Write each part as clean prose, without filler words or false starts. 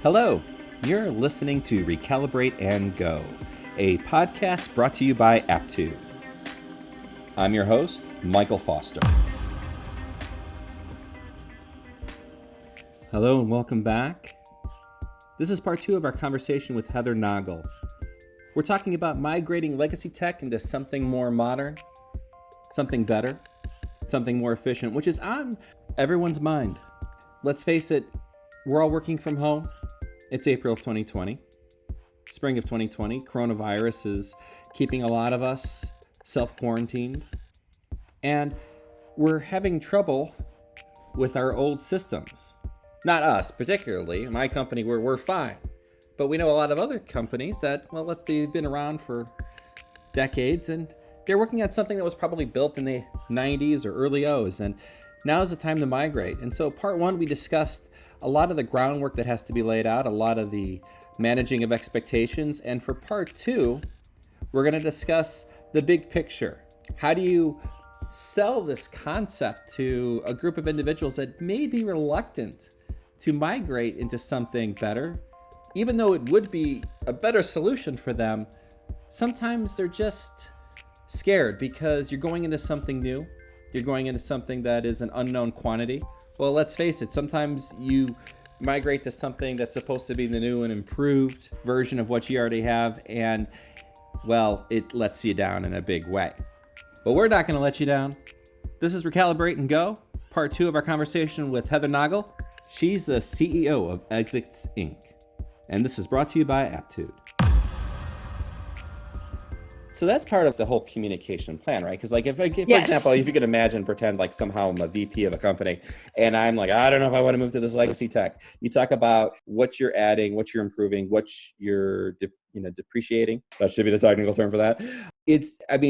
Hello, you're listening to Recalibrate and Go, a podcast brought to you by Aptude. I'm your host, Michael Foster. Hello and welcome back. This is part 2 of our conversation with Heather Noggle. We're talking about migrating legacy tech into something more modern, something better, something more efficient, which is on everyone's mind. Let's face it, we're all working from home. It's April of 2020, spring of 2020. Coronavirus is keeping a lot of us self-quarantined, and we're having trouble with our old systems. Not us particularly. My company, we're fine. But we know a lot of other companies that, they've been around for decades, and they're working on something that was probably built in the 90s or early O's, and now is the time to migrate. And so part 1, we discussed a lot of the groundwork that has to be laid out, a lot of the managing of expectations. And for part 2, we're going to discuss the big picture. How do you sell this concept to a group of individuals that may be reluctant to migrate into something better? Even though it would be a better solution for them, sometimes they're just scared because you're going into something new. You're going into something that is an unknown quantity. Well, let's face it, sometimes you migrate to something that's supposed to be the new and improved version of what you already have, and, it lets you down in a big way. But we're not going to let you down. This is Recalibrate and Go, part 2 of our conversation with Heather Noggle. She's the CEO of Exits, Inc., and this is brought to you by Aptude. So that's part of the whole communication plan, right? Because for example, if you could imagine, pretend like somehow I'm a VP of a company and I'm like, I don't know if I want to move to this legacy tech. You talk about what you're adding, what you're improving, what you're depreciating. That should be the technical term for that.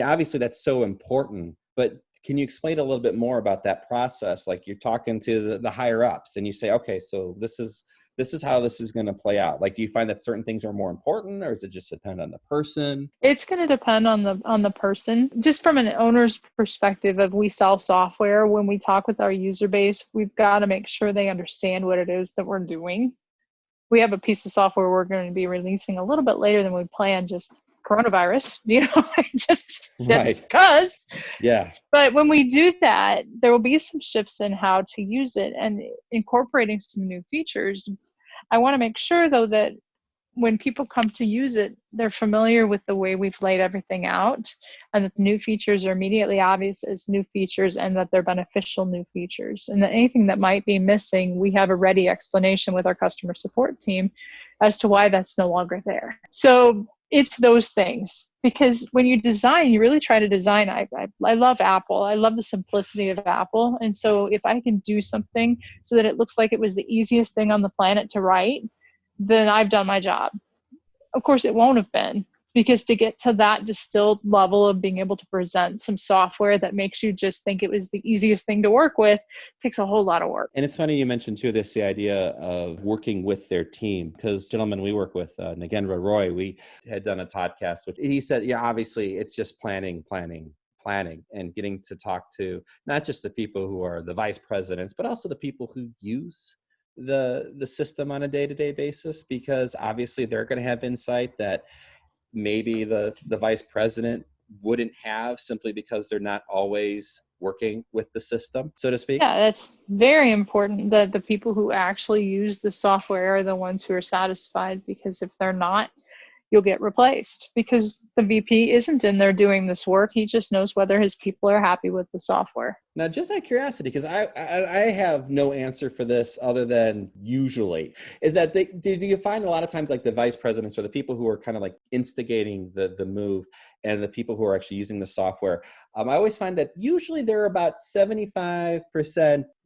Obviously that's so important, but can you explain a little bit more about that process? Like you're talking to the higher ups and you say, okay, so this is how this is going to play out. Like, do you find that certain things are more important, or does it just depend on the person? It's going to depend on the person. Just from an owner's perspective of we sell software, when we talk with our user base, we've got to make sure they understand what it is that we're doing. We have a piece of software we're going to be releasing a little bit later than we planned, just coronavirus, just because. Yeah. But when we do that, there will be some shifts in how to use it and incorporating some new features. I want to make sure, though, that when people come to use it, they're familiar with the way we've laid everything out, and that the new features are immediately obvious as new features and that they're beneficial new features. And that anything that might be missing, we have a ready explanation with our customer support team as to why that's no longer there. So it's those things, because when you design, you really try to design. I love Apple. I love the simplicity of Apple. And so if I can do something so that it looks like it was the easiest thing on the planet to write, then I've done my job. Of course, it won't have been, because to get to that distilled level of being able to present some software that makes you just think it was the easiest thing to work with takes a whole lot of work. And it's funny you mentioned too the idea of working with their team, because gentlemen we work with, Nagendra Roy, we had done a podcast with. He said, obviously it's just planning, and getting to talk to not just the people who are the vice presidents, but also the people who use the system on a day-to-day basis, because obviously they're going to have insight that maybe the vice president wouldn't have, simply because they're not always working with the system, so to speak. Yeah, that's very important that the people who actually use the software are the ones who are satisfied, because if they're not, you'll get replaced, because the VP isn't in there doing this work. He just knows whether his people are happy with the software. Now, just out of curiosity, because I have no answer for this other than usually, is that do you find a lot of times like the vice presidents or the people who are kind of like instigating the move and the people who are actually using the software, I always find that usually they're about 75%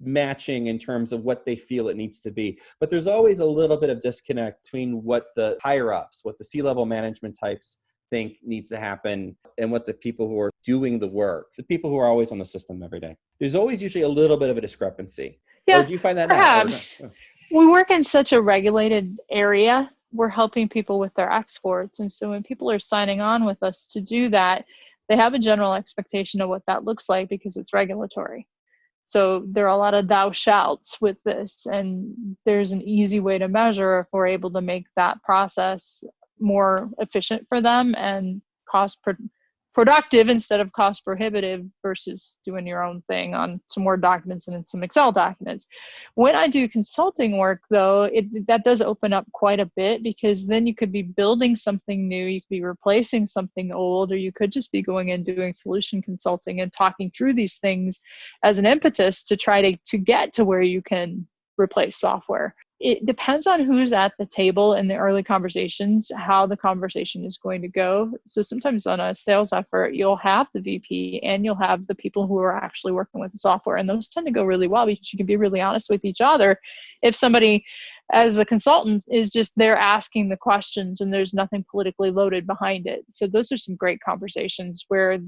matching in terms of what they feel it needs to be. But there's always a little bit of disconnect between what the higher ups, what the C-level management types think needs to happen, and what the people who are doing the work, the people who are always on the system every day. There's always usually a little bit of a discrepancy. Yeah, or do you find that perhaps. Not? We work in such a regulated area. We're helping people with their exports. And so when people are signing on with us to do that, they have a general expectation of what that looks like because it's regulatory. So there are a lot of thou shalt with this, and there's an easy way to measure if we're able to make that process more efficient for them and productive instead of cost prohibitive versus doing your own thing on some Word documents and some Excel documents. When I do consulting work, though, that does open up quite a bit, because then you could be building something new, you could be replacing something old, or you could just be going and doing solution consulting and talking through these things as an impetus to try to get to where you can replace software. It depends on who's at the table in the early conversations, how the conversation is going to go. So sometimes on a sales effort, you'll have the VP and you'll have the people who are actually working with the software. And those tend to go really well because you can be really honest with each other. If somebody, as a consultant, is just there asking the questions and there's nothing politically loaded behind it. So those are some great conversations where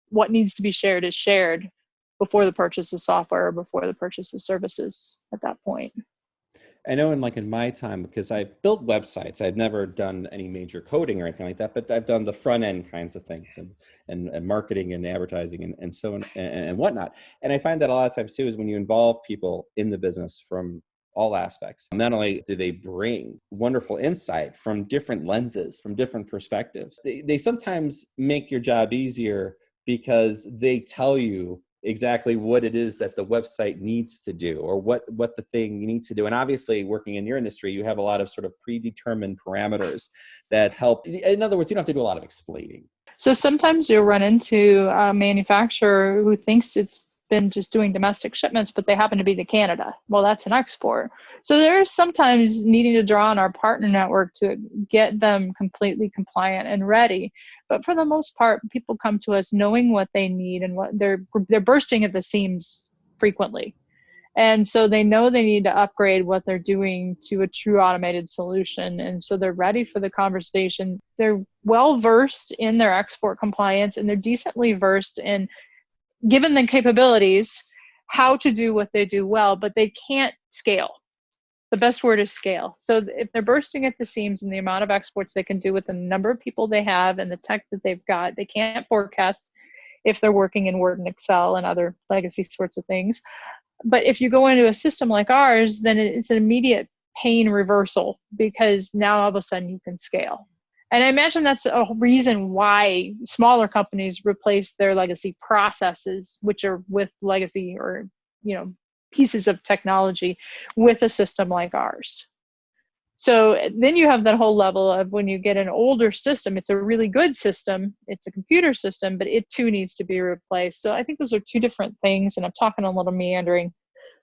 what needs to be shared is shared before the purchase of software or before the purchase of services at that point. I know in my time, because I've built websites, I've never done any major coding or anything like that, but I've done the front end kinds of things and marketing and advertising and so on and whatnot. And I find that a lot of times too is when you involve people in the business from all aspects, not only do they bring wonderful insight from different lenses, from different perspectives, they sometimes make your job easier because they tell you exactly what it is that the website needs to do, or what the thing needs to do. And obviously working in your industry, you have a lot of sort of predetermined parameters that help. In other words, you don't have to do a lot of explaining. So sometimes you'll run into a manufacturer who thinks it's been just doing domestic shipments, but they happen to be to Canada. Well, that's an export. So there's sometimes needing to draw on our partner network to get them completely compliant and ready. But for the most part, people come to us knowing what they need and what they're bursting at the seams frequently. And so they know they need to upgrade what they're doing to a true automated solution. And so they're ready for the conversation. They're well versed in their export compliance, and they're decently versed in, given the capabilities, how to do what they do well, but they can't scale. The best word is scale. So if they're bursting at the seams in the amount of exports they can do with the number of people they have and the tech that they've got, they can't forecast if they're working in Word and Excel and other legacy sorts of things. But if you go into a system like ours, then it's an immediate pain reversal, because now all of a sudden you can scale. And I imagine that's a reason why smaller companies replace their legacy processes, which are with legacy or, pieces of technology, with a system like ours. So then you have that whole level of, when you get an older system, it's a really good system, it's a computer system, but it too needs to be replaced. So I think those are two different things, and I'm talking a little meandering.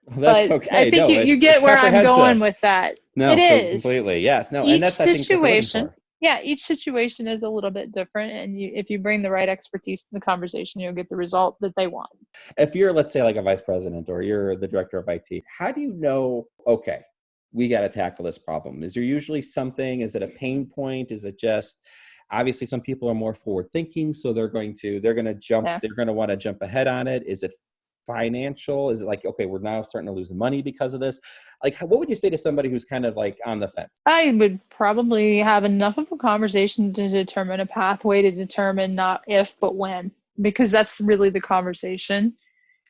Well, that's But okay. I think you get where I'm going with that. No, it is completely. Yes. No. And each that's, I think, what they're looking situation. for. Yeah, each situation is a little bit different, and if you bring the right expertise to the conversation, you'll get the result that they want. If you're, let's say, like a vice president or you're the director of IT, how do you know, okay, we got to tackle this problem? Is there usually something? Is it a pain point? Is it just, obviously some people are more forward thinking, so they're going to jump, they're going to want to jump ahead on it. Is it financial? Is it like, okay, we're now starting to lose money because of this? Like, what would you say to somebody who's kind of like on the fence? I would probably have enough of a conversation to determine a pathway, to determine not if, but when, because that's really the conversation.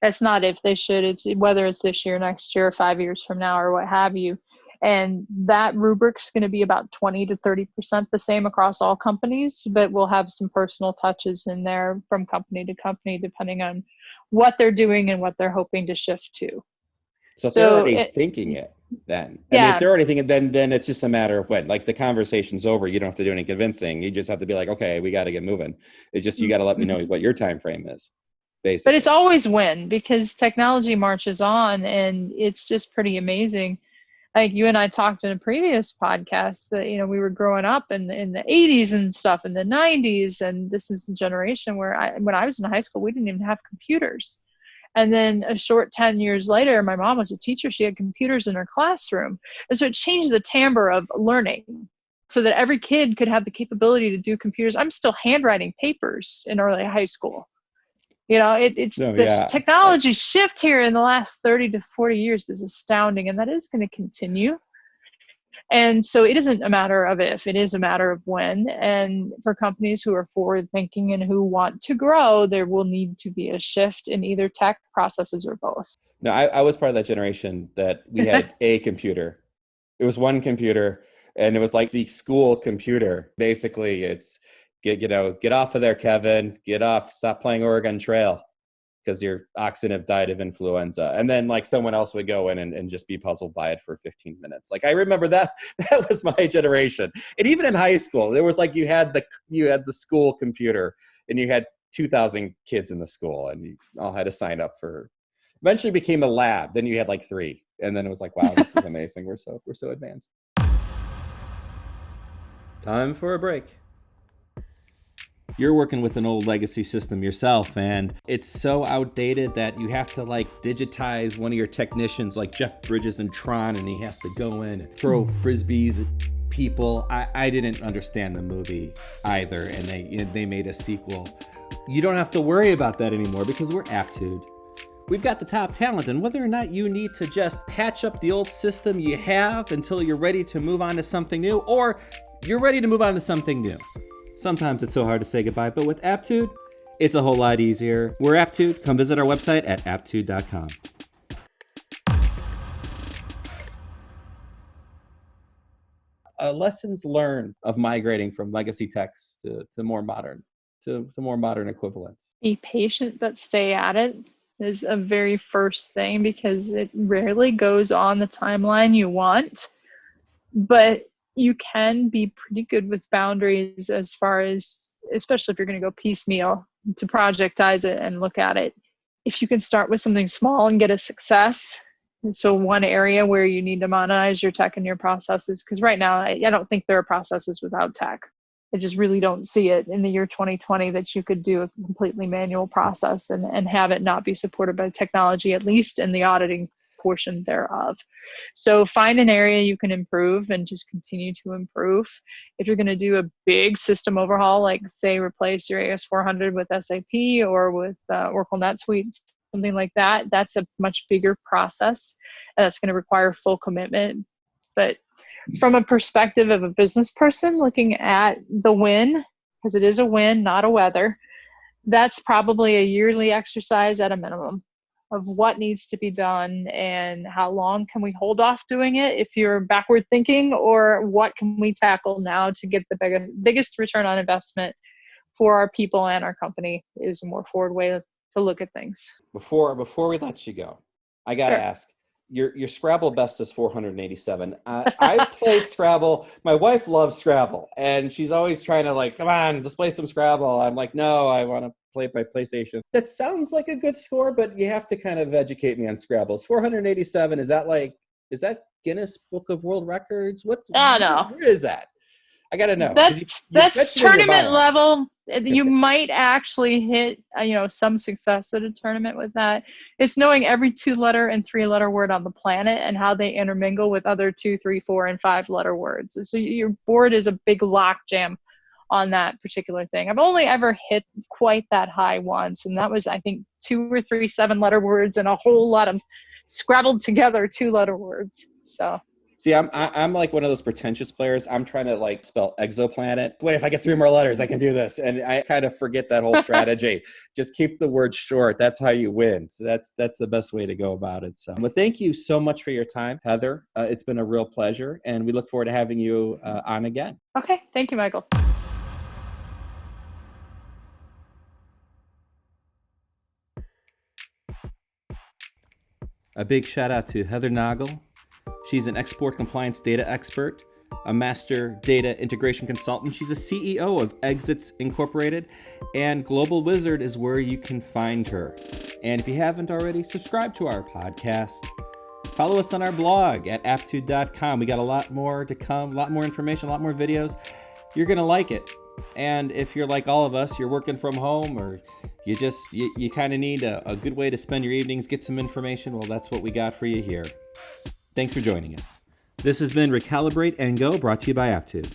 It's not if they should, it's whether it's this year, next year, 5 years from now, or what have you. And that rubric's going to be about 20 to 30% the same across all companies, but we'll have some personal touches in there from company to company, depending on what they're doing and what they're hoping to shift to. So if they're already thinking it, then, I mean, if they're already thinking, then it's just a matter of when, like, the conversation's over. You don't have to do any convincing. You just have to be like, okay, we got to get moving. It's just, you got to let me know what your time frame is, basically. But it's always when, because technology marches on, and it's just pretty amazing. Like you and I talked in a previous podcast that, we were growing up in the 80s and stuff, in the 90s. And this is the generation where when I was in high school, we didn't even have computers. And then a short 10 years later, my mom was a teacher. She had computers in her classroom. And so it changed the timbre of learning so that every kid could have the capability to do computers. I'm still handwriting papers in early high school. The technology shift here in the last 30 to 40 years is astounding, and that is going to continue. And so it isn't a matter of if, it is a matter of when. And for companies who are forward thinking and who want to grow, there will need to be a shift in either tech, processes, or both. No, I was part of that generation that we had a computer. It was one computer, and it was like the school computer. Basically, it's get off of there, Kevin. Get off. Stop playing Oregon Trail because your oxen have died of influenza. And then like someone else would go in and just be puzzled by it for 15 minutes. Like I remember that was my generation. And even in high school, there was like you had the school computer, and you had 2,000 kids in the school, and you all had to sign up for. Eventually became a lab. Then you had like 3, and then it was like, wow, this is amazing. We're so advanced. Time for a break. You're working with an old legacy system yourself, and it's so outdated that you have to like digitize one of your technicians like Jeff Bridges in Tron, and he has to go in and throw frisbees at people. I didn't understand the movie either, and they made a sequel. You don't have to worry about that anymore because we're Aptude. We've got the top talent, and whether or not you need to just patch up the old system you have until you're ready to move on to something new, or you're ready to move on to something new. Sometimes it's so hard to say goodbye, but with Aptude, it's a whole lot easier. We're Aptude. Come visit our website at aptude.com. Lessons learned of migrating from legacy texts to more modern equivalents. Be patient, but stay at it is a very first thing, because it rarely goes on the timeline you want, but you can be pretty good with boundaries as far as, especially if you're going to go piecemeal, to projectize it and look at it. If you can start with something small and get a success. And so one area where you need to modernize your tech and your processes, because right now I don't think there are processes without tech. I just really don't see it in the year 2020 that you could do a completely manual process and have it not be supported by technology, at least in the auditing portion thereof. So find an area you can improve and just continue to improve. If you're going to do a big system overhaul, like say replace your AS400 with SAP or with Oracle NetSuite, something like that, that's a much bigger process, and that's going to require full commitment. But from a perspective of a business person looking at the win, because it is a win, not a whether, that's probably a yearly exercise at a minimum of what needs to be done and how long can we hold off doing it if you're backward thinking, or what can we tackle now to get the biggest return on investment for our people and our company is a more forward way to look at things. Before we let you go, I got to ask, your Scrabble best is 487. I played Scrabble. My wife loves Scrabble, and she's always trying to like, come on, let's play some Scrabble. I'm like, no, I want to play my PlayStation. That sounds like a good score, but you have to kind of educate me on Scrabble. 487, is that Guinness Book of World Records? No. Where is that? I got to know. That's tournament level. You might actually hit, some success at a tournament with that. It's knowing every 2-letter and 3-letter word on the planet and how they intermingle with other 2, 3, 4, and 5-letter words. So your board is a big lock jam on that particular thing. I've only ever hit quite that high once, and that was, I think, 2 or 3 7-letter words and a whole lot of scrabbled together 2-letter words. So. See, I'm like one of those pretentious players. I'm trying to like spell exoplanet. Wait, if I get 3 more letters, I can do this. And I kind of forget that whole strategy. Just keep the word short. That's how you win. So that's the best way to go about it. So, but thank you so much for your time, Heather. It's been a real pleasure, and we look forward to having you on again. Okay. Thank you, Michael. A big shout out to Heather Noggle. She's an export compliance data expert, a master data integration consultant. She's a CEO of Exits Incorporated, and Global Wizard is where you can find her. And if you haven't already, subscribe to our podcast. Follow us on our blog at aptude.com. We got a lot more to come, a lot more information, a lot more videos. You're going to like it. And if you're like all of us, you're working from home, or you kind of need a good way to spend your evenings, get some information, well, that's what we got for you here. Thanks for joining us. This has been Recalibrate and Go, brought to you by Aptude.